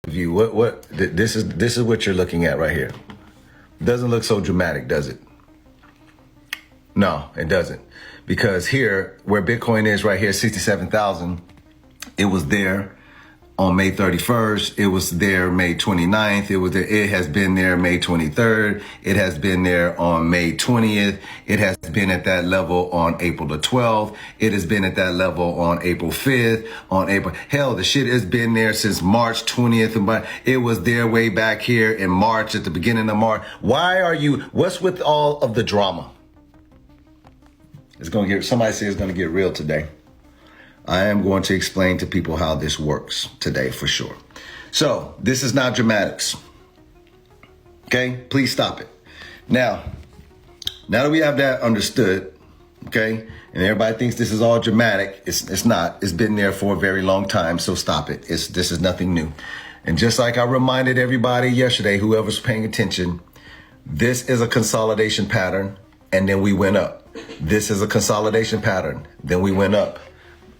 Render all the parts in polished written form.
view. This is what you're looking at right here. Doesn't look so dramatic, does it? No, it doesn't. Because here, where Bitcoin is right here, 67,000, it was there on May 31st. It was there May 29th. It has been there May 23rd. It has been there on May 20th. It has been at that level on April the 12th. It has been at that level on April 5th, hell, the shit has been there since March 20th. But it was there way back here in March, at the beginning of March. What's with all of the drama? Somebody says it's going to get real today. I am going to explain to people how this works today for sure. So this is not dramatics. Okay, please stop it. Now that we have that understood, okay, and everybody thinks this is all dramatic, it's not. It's been there for a very long time, so stop it. This is nothing new. And just like I reminded everybody yesterday, whoever's paying attention, this is a consolidation pattern, and then we went up. This is a consolidation pattern, then we went up.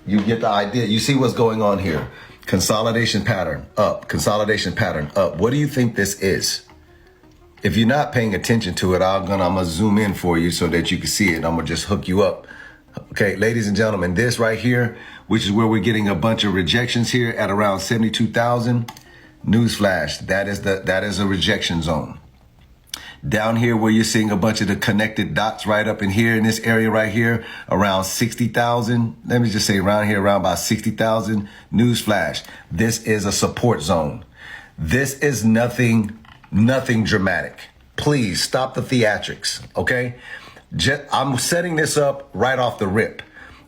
You get the idea. You see what's going on here. Consolidation pattern, up. Consolidation pattern, up. What do you think this is? If you're not paying attention to it, I'm gonna zoom in for you so that you can see it. I'm gonna just hook you up. Okay, ladies and gentlemen, this right here, which is where we're getting a bunch of rejections here at around 72,000. Newsflash, that is a rejection zone. Down here where you're seeing a bunch of the connected dots right up in here in this area right here, around 60,000. Let me just say around here, around about 60,000. Newsflash, this is a support zone. This is nothing dramatic. Please stop the theatrics, okay? I'm setting this up right off the rip.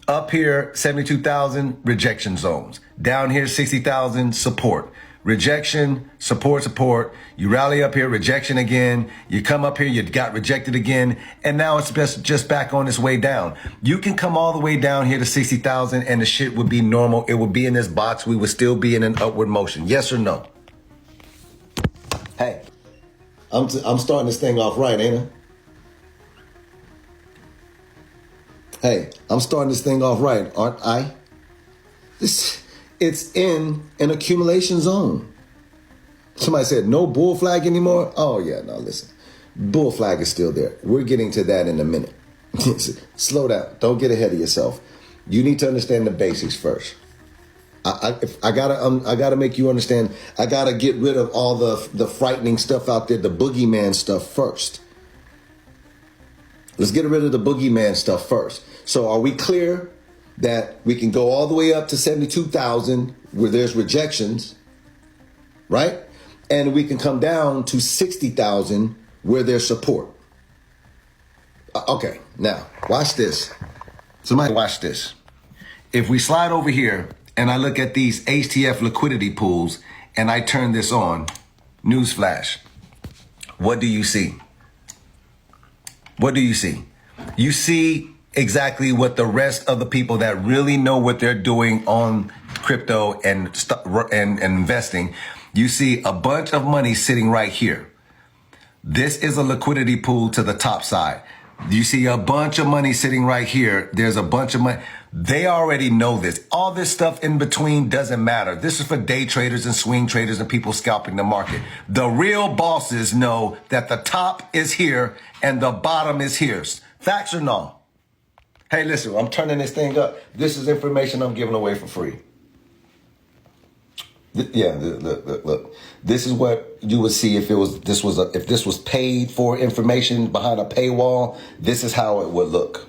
Up here, 72,000 rejection zones. Down here, 60,000 support. Rejection, support. You rally up here, rejection again. You come up here, you got rejected again. And now it's just back on its way down. You can come all the way down here to 60,000 and the shit would be normal. It would be in this box. We would still be in an upward motion. Yes or no? Hey, I'm starting this thing off right, ain't I? Hey, I'm starting this thing off right, aren't I? It's in an accumulation zone. Somebody said, no bull flag anymore? Oh, yeah, no, listen. Bull flag is still there. We're getting to that in a minute. Slow down. Don't get ahead of yourself. You need to understand the basics first. I gotta make you understand. I gotta get rid of all the frightening stuff out there, the boogeyman stuff first. Let's get rid of the boogeyman stuff first. So are we clear that we can go all the way up to 72,000 where there's rejections, right? And we can come down to 60,000 where there's support. Okay, now watch this. Somebody watch this. If we slide over here and I look at these HTF liquidity pools and I turn this on, newsflash, what do you see? What do you see? You see exactly what the rest of the people that really know what they're doing on crypto and investing. You see a bunch of money sitting right here. This is a liquidity pool to the top side. You see a bunch of money sitting right here. There's a bunch of money. They already know this. All this stuff in between doesn't matter. This is for day traders and swing traders and people scalping the market. The real bosses know that the top is here and the bottom is here. Facts or no? Hey, listen, I'm turning this thing up. This is information I'm giving away for free. Yeah, look. This is what you would see if this was paid for information behind a paywall. This is how it would look.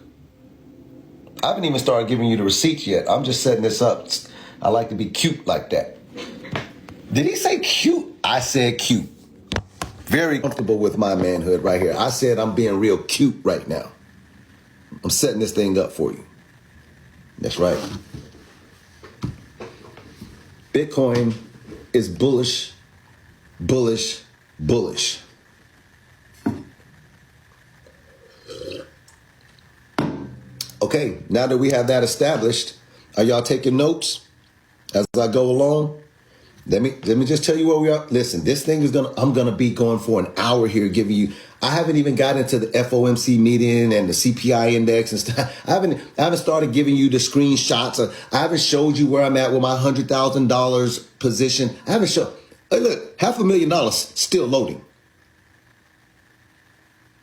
I haven't even started giving you the receipts yet. I'm just setting this up. I like to be cute like that. Did he say cute? I said cute. Very comfortable with my manhood right here. I said I'm being real cute right now. I'm setting this thing up for you. That's right. Bitcoin is bullish. Okay, now that we have that established, are y'all taking notes as I go along? Let me just tell you where we are. Listen, this thing I'm gonna be going for an hour here, giving you. I haven't even got into the FOMC meeting and the CPI index and stuff. I haven't started giving you the screenshots. I haven't showed you where I'm at with my $100,000 position. I haven't showed. Hey, look, $500,000 still loading.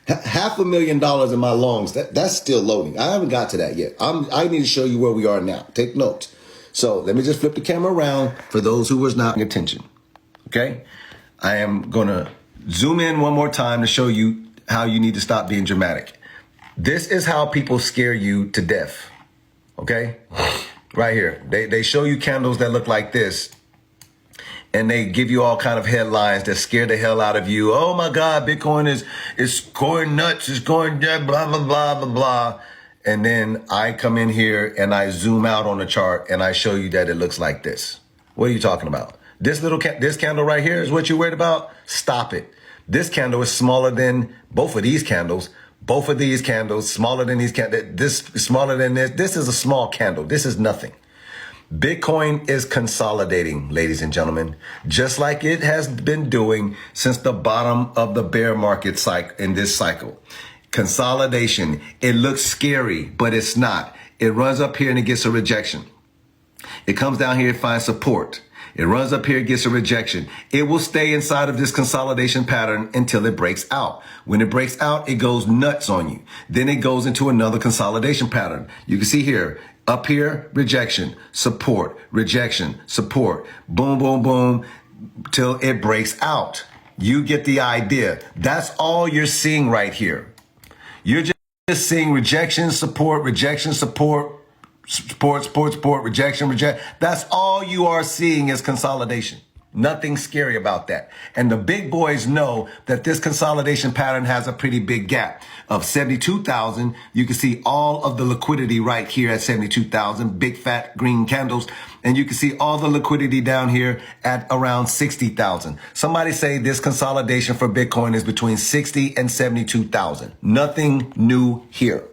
$500,000 in my longs, that's still loading. I haven't got to that yet. I need to show you where we are now. Take notes. So let me just flip the camera around for those who was not paying attention. Okay? I am going to zoom in one more time to show you how you need to stop being dramatic. This is how people scare you to death. Okay? Right here. They show you candles that look like this. And they give you all kind of headlines that scare the hell out of you. Oh my God, Bitcoin is going nuts. It's going blah, blah, blah, blah, blah. And then I come in here and I zoom out on the chart and I show you that it looks like this. What are you talking about? This this candle right here is what you're worried about? Stop it. This candle is smaller than both of these candles. Both of these candles, smaller than these candles. This is smaller than this. This is a small candle. This is nothing. Bitcoin is consolidating, ladies and gentlemen, just like it has been doing since the bottom of the bear market cycle in this cycle. Consolidation. It looks scary, but it's not. It runs up here and it gets a rejection. It comes down here and finds support. It runs up here, gets a rejection. It will stay inside of this consolidation pattern until it breaks out. When it breaks out, it goes nuts on you. Then it goes into another consolidation pattern. You can see here, up here, rejection, support, rejection, support, boom, boom, boom, till it breaks out. You get the idea. That's all you're seeing right here. You're just seeing rejection, support, support, rejection, reject. That's all you are seeing is consolidation. Nothing scary about that. And the big boys know that this consolidation pattern has a pretty big gap of 72,000. You can see all of the liquidity right here at 72,000, big fat green candles. And you can see all the liquidity down here at around 60,000. Somebody say this consolidation for Bitcoin is between 60 and 72,000. Nothing new here.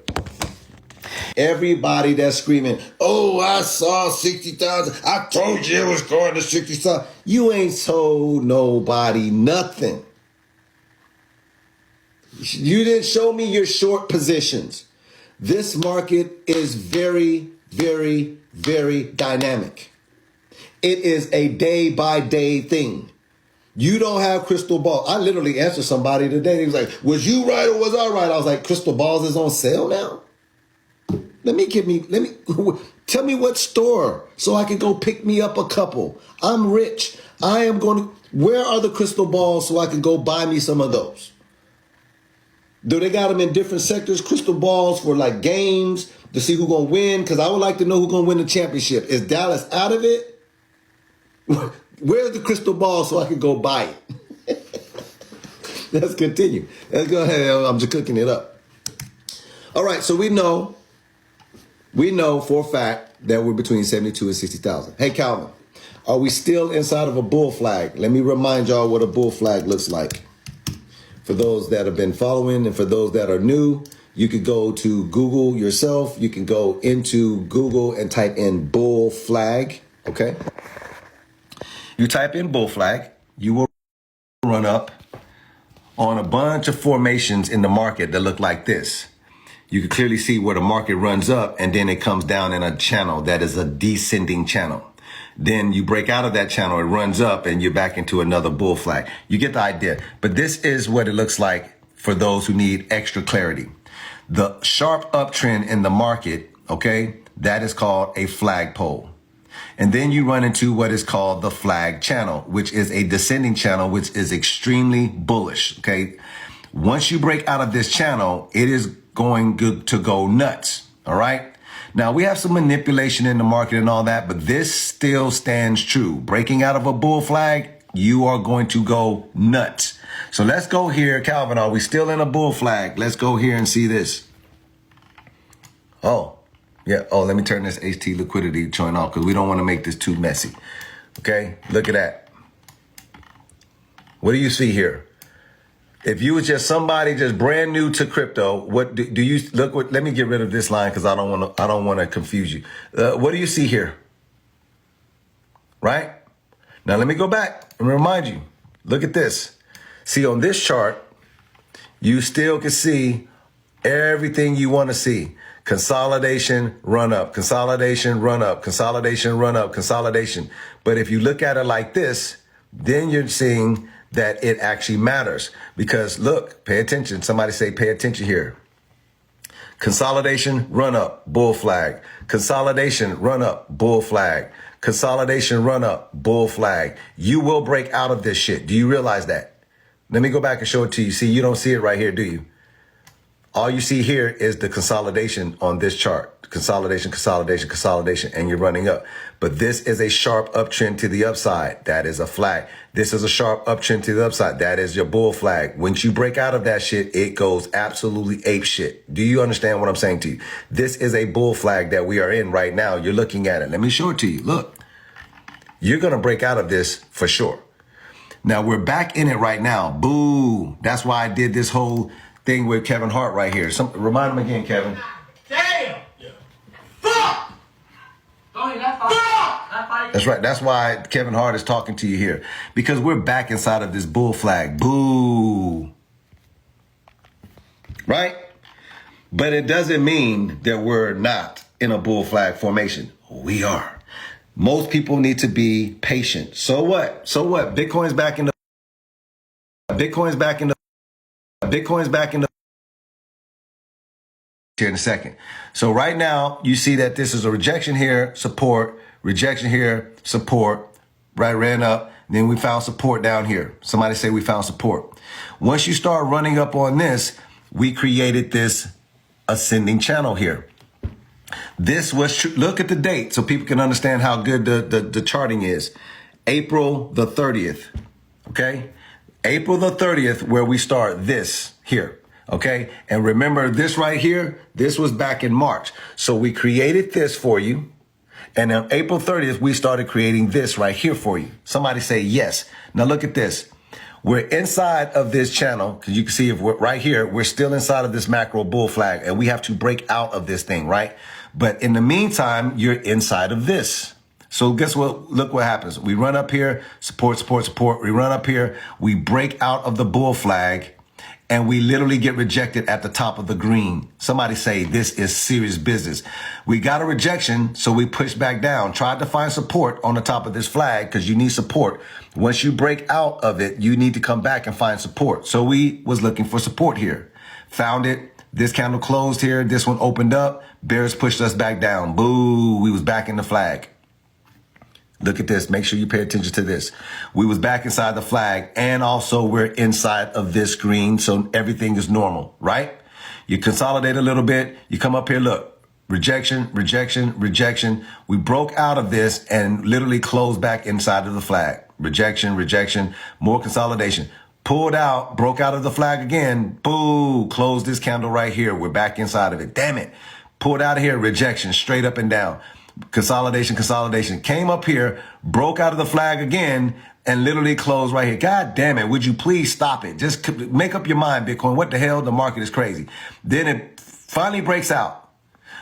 Everybody that's screaming, oh, I saw 60,000. I told you it was going to 60,000. You ain't told nobody nothing. You didn't show me your short positions. This market is very, very, very dynamic. It is a day by day thing. You don't have crystal ball. I literally answered somebody today. He was like, was you right or was I right? I was like, crystal balls is on sale now? Tell me what store so I can go pick me up a couple. I'm rich. Where are the crystal balls so I can go buy me some of those? Do they got them in different sectors? Crystal balls for like games to see who's going to win? Because I would like to know who's going to win the championship. Is Dallas out of it? Where's the crystal ball so I can go buy it? Let's continue. Let's go ahead. I'm just cooking it up. All right, so we know for a fact that we're between 72 and 60,000. Hey, Calvin, are we still inside of a bull flag? Let me remind y'all what a bull flag looks like. For those that have been following and for those that are new, you could go to Google yourself. You can go into Google and type in bull flag, okay? You type in bull flag, you will run up on a bunch of formations in the market that look like this. You can clearly see where the market runs up and then it comes down in a channel that is a descending channel. Then you break out of that channel, it runs up and you're back into another bull flag. You get the idea. But this is what it looks like for those who need extra clarity. The sharp uptrend in the market, okay, that is called a flagpole. And then you run into what is called the flag channel, which is a descending channel, which is extremely bullish, okay? Once you break out of this channel, it is going to go nuts, all right? Now, we have some manipulation in the market and all that, but this still stands true. Breaking out of a bull flag, you are going to go nuts. So let's go here. Calvin, are we still in a bull flag? Let's go here and see this. Oh, yeah. Oh, let me turn this HT liquidity joint off because we don't want to make this too messy. Okay, look at that. What do you see here? If you was just somebody just brand new to crypto, what do you look? Let me get rid of this line because I don't want to confuse you. What do you see here? Right now, let me go back and remind you. Look at this. See on this chart, you still can see everything you want to see. Consolidation, run up, consolidation, run up, consolidation, run up, consolidation. But if you look at it like this, then you're seeing that it actually matters. Because look, pay attention. Somebody say, pay attention here. Consolidation, run up, bull flag. Consolidation, run up, bull flag. Consolidation, run up, bull flag. You will break out of this shit. Do you realize that? Let me go back and show it to you. See, you don't see it right here, do you? All you see here is the consolidation on this chart. Consolidation, consolidation, consolidation, and you're running up. But this is a sharp uptrend to the upside. That is a flag. This is a sharp uptrend to the upside. That is your bull flag. Once you break out of that shit, it goes absolutely ape shit. Do you understand what I'm saying to you? This is a bull flag that we are in right now. You're looking at it. Let me show it to you. Look, you're going to break out of this for sure. Now we're back in it right now. Boo. That's why I did this whole thing with Kevin Hart right here. Remind him again, Kevin. Damn. Yeah. Fuck. That's right. That's why Kevin Hart is talking to you here. Because we're back inside of this bull flag. Boo. Right? But it doesn't mean that we're not in a bull flag formation. We are. Most people need to be patient. So what? So what? Bitcoin's back in the here in a second. So right now you see that this is a rejection here, support, rejection here, support, right? Ran up. Then we found support down here. Somebody say we found support. Once you start running up on this, we created this ascending channel here. This was, look at the date so people can understand how good the charting is. April the 30th, okay? April the 30th, where we start this here, okay? And remember this right here, this was back in March. So we created this for you. And on April 30th, we started creating this right here for you. Somebody say yes. Now look at this. We're inside of this channel, because you can see if we're right here, we're still inside of this macro bull flag, and we have to break out of this thing, right? But in the meantime, you're inside of this. So guess what? Look what happens. We run up here, support, support, support. We run up here, we break out of the bull flag, and we literally get rejected at the top of the green. Somebody say this is serious business. We got a rejection, so we pushed back down, tried to find support on the top of this flag because you need support. Once you break out of it, you need to come back and find support. So we was looking for support here. Found it. This candle closed here. This one opened up. Bears pushed us back down. Boo. We was back in the flag. Look at this. Make sure you pay attention to this. We was back inside the flag, and also we're inside of this green, so everything is normal, right? You consolidate a little bit. You come up here, look. Rejection, rejection, rejection. We broke out of this and literally closed back inside of the flag. Rejection, rejection, more consolidation. Pulled out, broke out of the flag again. Boo, closed this candle right here. We're back inside of it. Damn it. Pulled out of here, rejection, straight up and down. Consolidation, consolidation. Came up here, broke out of the flag again, and literally closed right here. God damn it, would you please stop it? Just make up your mind, Bitcoin. What the hell? The market is crazy. Then it finally breaks out.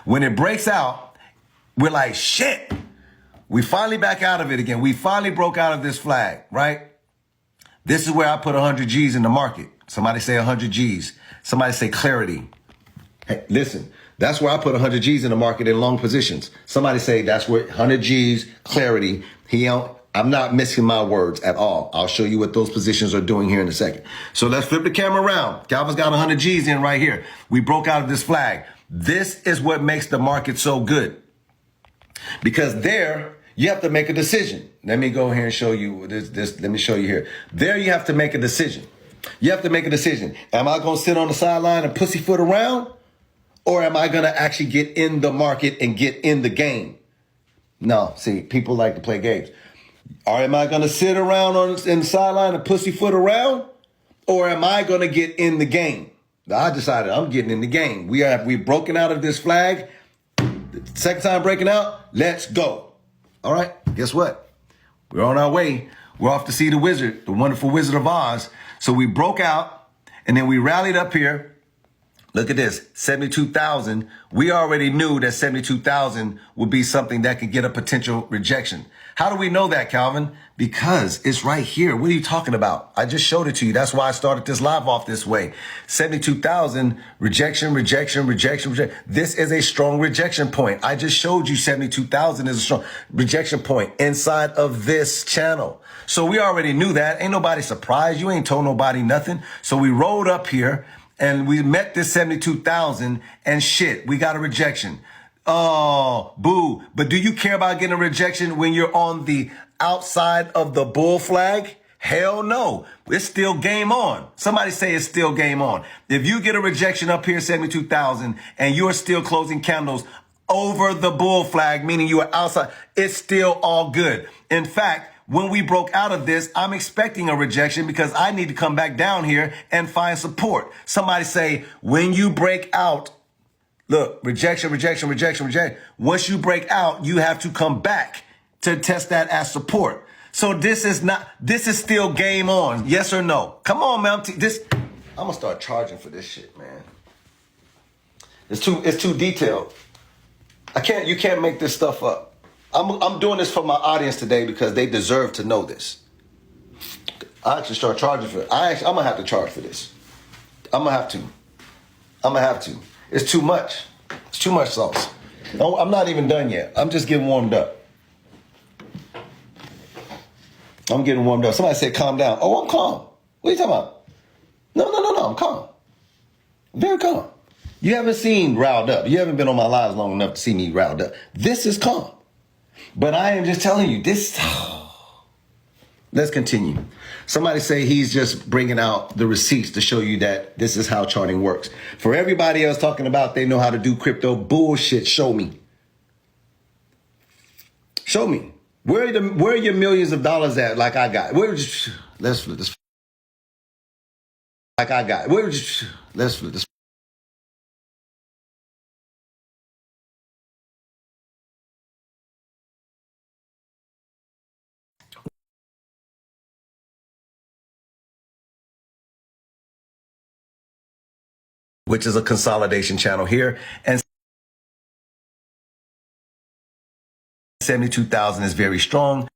When it breaks out, we're like, shit. We finally back out of it again. We finally broke out of this flag, right? This is where I put 100 G's in the market. Somebody say 100 G's. Somebody say clarity. Hey, listen, that's where I put 100 G's in the market in long positions. Somebody say that's where 100 G's, clarity. I'm not missing my words at all. I'll show you what those positions are doing here in a second. So let's flip the camera around. Calvin's got 100 G's in right here. We broke out of this flag. This is what makes the market so good. Because there, you have to make a decision. Let me go here and show you this. Let me show you here. There, you have to make a decision. You have to make a decision. Am I going to sit on the sideline and pussyfoot around? Or am I going to actually get in the market and get in the game? No, see, people like to play games. Or am I going to sit around in the sideline and pussyfoot around? Or am I going to get in the game? I decided I'm getting in the game. We've broken out of this flag. Second time breaking out, let's go. All right, guess what? We're on our way. We're off to see the wizard, the wonderful Wizard of Oz. So we broke out, and then we rallied up here. Look at this, 72,000. We already knew that 72,000 would be something that could get a potential rejection. How do we know that, Calvin? Because it's right here. What are you talking about? I just showed it to you. That's why I started this live off this way. 72,000, rejection. This is a strong rejection point. I just showed you 72,000 is a strong rejection point inside of this channel. So we already knew that. Ain't nobody surprised. You ain't told nobody nothing. So we rolled up here and we met this 72,000 and shit, we got a rejection. Oh, boo. But do you care about getting a rejection when you're on the outside of the bull flag? Hell no. It's still game on. Somebody say it's still game on. If you get a rejection up here, 72,000, and you're still closing candles over the bull flag, meaning you are outside, it's still all good. In fact, when we broke out of this, I'm expecting a rejection because I need to come back down here and find support. Somebody say, when you break out, look, rejection. Once you break out, you have to come back to test that as support. So this is still game on. Yes or no? Come on, man. I'm gonna start charging for this shit, man. It's too detailed. You can't make this stuff up. I'm doing this for my audience today because they deserve to know this. I actually start charging for it. I'm gonna have to charge for this. I'm gonna have to. It's too much. It's too much sauce. No, I'm not even done yet. I'm just getting warmed up. Somebody said calm down. Oh, I'm calm. What are you talking about? No. I'm calm. Very calm. You haven't seen riled up. You haven't been on my lives long enough to see me riled up. This is calm. But I am just telling you this. Let's continue. Somebody say he's just bringing out the receipts to show you that this is how charting works. For everybody else talking about they know how to do crypto bullshit, show me. Show me. Where are your millions of dollars at like I got? Let's flip this. Like I got. Let's flip this. Which is a consolidation channel here. And 72,000 is very strong.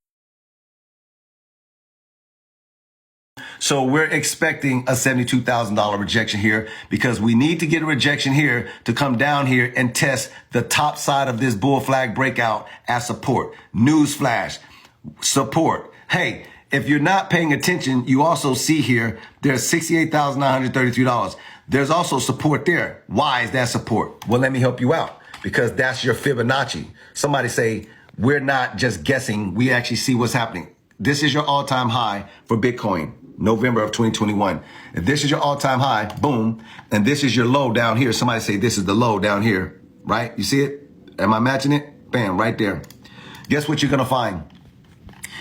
So we're expecting a $72,000 rejection here because we need to get a rejection here to come down here and test the top side of this bull flag breakout as support. Newsflash, support. Hey, if you're not paying attention, you also see here, there's $68,933. There's also support there. Why is that support? Well, let me help you out because that's your Fibonacci. Somebody say, we're not just guessing. We actually see what's happening. This is your all-time high for Bitcoin, November of 2021. If this is your all-time high, boom, and this is your low down here. Somebody say this is the low down here, right? You see it? Am I matching it? Bam, right there. Guess what you're going to find?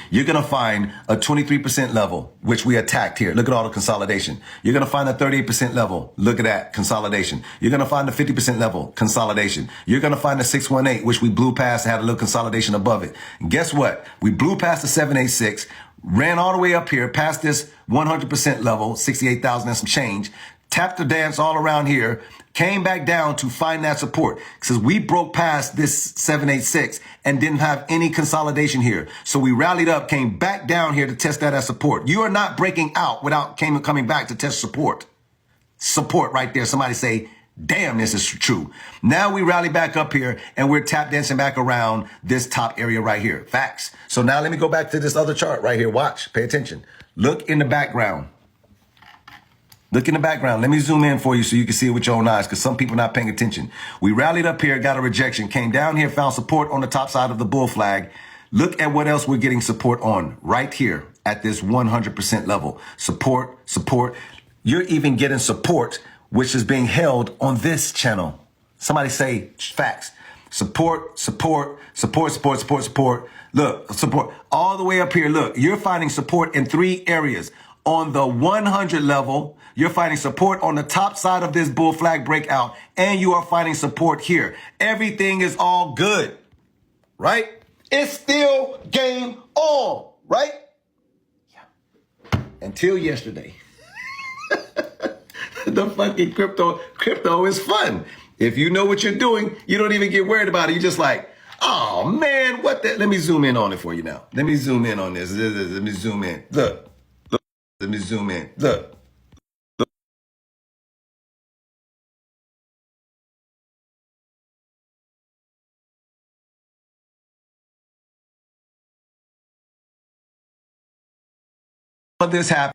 You're going to find a 23% level, which we attacked here. Look at all the consolidation. You're going to find a 38% level. Look at that consolidation. You're going to find a 50% level consolidation. You're going to find a 618, which we blew past, had a little consolidation above it. And guess what? We blew past the 786, ran all the way up here past this 100% level, 68,000 and some change, tapped the dance all around here, came back down to find that support because we broke past this 786 and didn't have any consolidation here. So we rallied up, came back down here to test that as support. You are not breaking out without coming back to test support. Support right there. Somebody say, damn, this is true. Now we rally back up here and we're tap dancing back around this top area right here. Facts. So now let me go back to this other chart right here. Watch, pay attention. Look in the background. Look in the background. Let me zoom in for you so you can see it with your own eyes because some people are not paying attention. We rallied up here, got a rejection, came down here, found support on the top side of the bull flag. Look at what else we're getting support on right here at this 100% level. Support. You're even getting support, which is being held on this channel. Somebody say facts. Support. Look, support all the way up here. Look, you're finding support in 3 areas. On the 100 level, you're finding support on the top side of this bull flag breakout, and you are finding support here. Everything is all good, right? It's still game on, right? Yeah. Until yesterday. the fucking crypto is fun. If you know what you're doing, you don't even get worried about it. You're just like, oh man, what the? Let me zoom in on it for you now. Let me zoom in on this. Let me zoom in. Look. Let me zoom in. Look. What this happened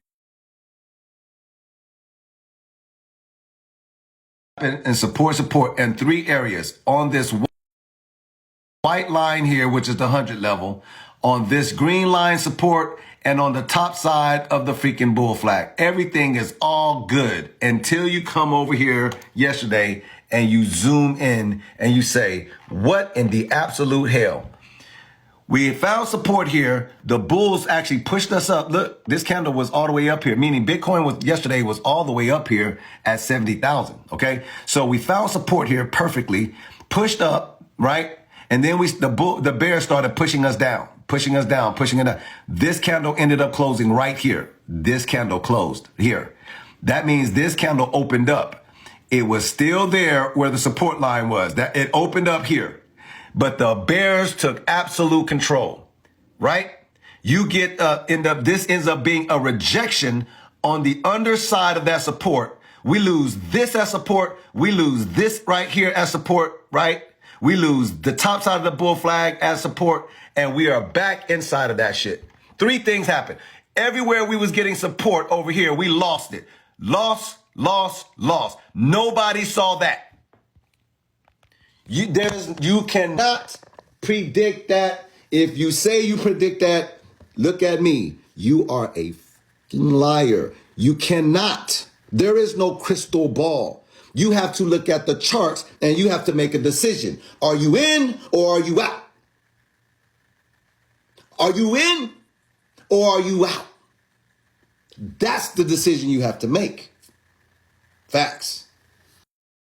and support in 3 areas on this white line here, which is the 100 level, on this green line support, and on the top side of the freaking bull flag. Everything is all good until you come over here yesterday and you zoom in and you say, what in the absolute hell? We found support here. The bulls actually pushed us up. Look, this candle was all the way up here, meaning Bitcoin was yesterday was all the way up here at 70,000. Okay. So we found support here perfectly, pushed up, right? And then the bear started pushing us down, pushing it down. This candle ended up closing right here. This candle closed here. That means this candle opened up. It was still there where the support line was. That it opened up here. But the bears took absolute control, right? You get, this ends up being a rejection on the underside of that support. We lose this as support. We lose this right here as support, right? We lose the top side of the bull flag as support, and we are back inside of that shit. 3 things happened. Everywhere we was getting support over here, we lost it. Lost. Nobody saw that. You cannot predict that. If you say you predict that, look at me. You are a fucking liar. You cannot. There is no crystal ball. You have to look at the charts and you have to make a decision. Are you in or are you out? Are you in or are you out? That's the decision you have to make. Facts.